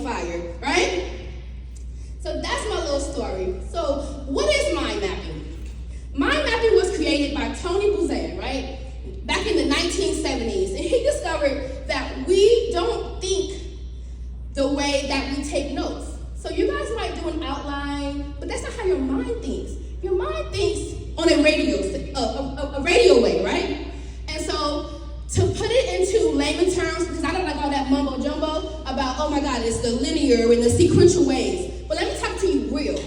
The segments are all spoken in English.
inspired, right? So that's my little story. So what is mind mapping? Mind mapping was created by Tony Buzan, right? Back in the 1970s. And he discovered that we don't think the way that we take notes. So you guys might do an outline, but that's not how your mind thinks. Your mind thinks on a radio way, right? And so to put it into layman terms, because I don't like all that mumbo jumbo about, oh my God, it's the linear and the sequential ways. But let me talk to you real.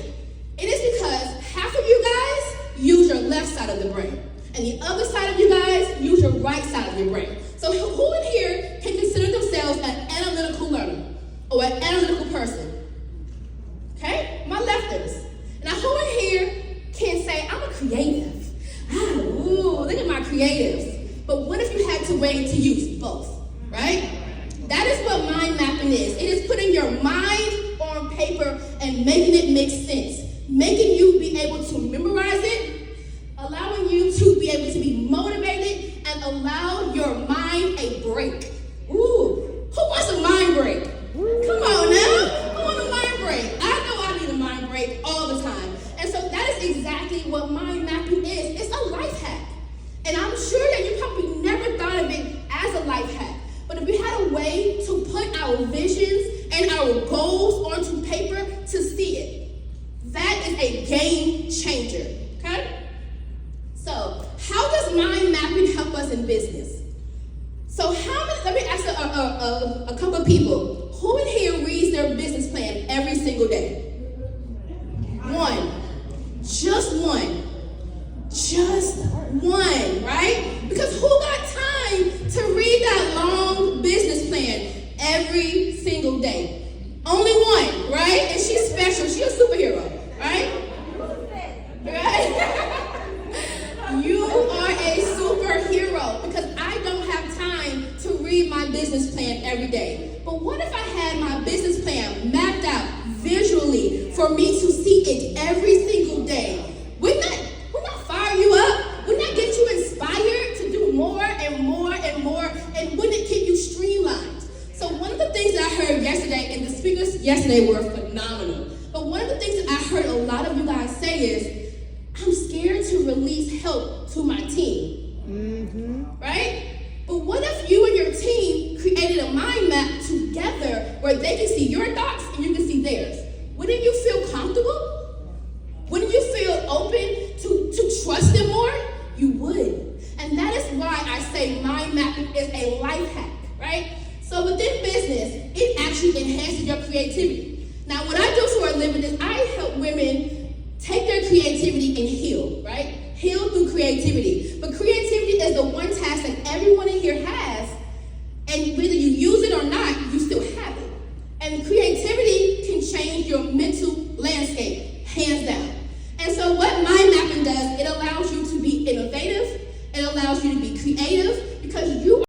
It is because half of you guys use your left side of the brain, and the other side of you guys use your right side of your brain. So who in here can consider themselves an analytical learner or an analytical person? Okay, my lefters. Now who in here can say, I'm a creative? Look at my creatives. But what if you had to wait to use both, right? That is what mind mapping is. It is putting your mind on paper and making it make sense, making you be able to memorize it, allowing you to be able to be motivated, and allow your mind a break. Ooh, who wants a mind break? Come on now, who wants a mind break? I know I need a mind break all the time. And so that is exactly what mind mapping is. It's a life hack. And I'm sure that you probably never thought of it as a life hack. But if we had a way to put our visions and our goals onto paper to see it, that is a game changer, okay? So how does mind mapping help us in business? So let me ask a couple of people. Who in here reads their business plan every single day? One. Just one. Just one, right? Because who got time to read that long business plan every single day? Only one, right? And she's special. She's a superhero, right? Right? You are a superhero because I don't have time to read my business plan every day. But what if I had my business plan mapped out visually for me to see it every single day? Wouldn't that fire you up? Wouldn't that get you inspired to do more and more and more? And wouldn't it keep you streamlined? So one of the things that I heard yesterday, and the speakers yesterday were phenomenal, but one of the things that I heard a lot of you guys say is, I'm scared to release help to my team, right? But what if you and your team created a mind map together where they can see your thoughts and you can see theirs? Wouldn't you feel comfortable? Wouldn't you feel open to trust them more? You would. And that is why I say mind mapping is a life hack, right? So within business, it actually enhances your creativity. Now, what I do for a living is I help women take their creativity and heal, right? Heal through creativity. But creativity is the one task that everyone in here has, and whether you use it or not, you still have it. And creativity can change your mental landscape, hands down. And so what mind mapping does, it allows you to be innovative, it allows you to be creative,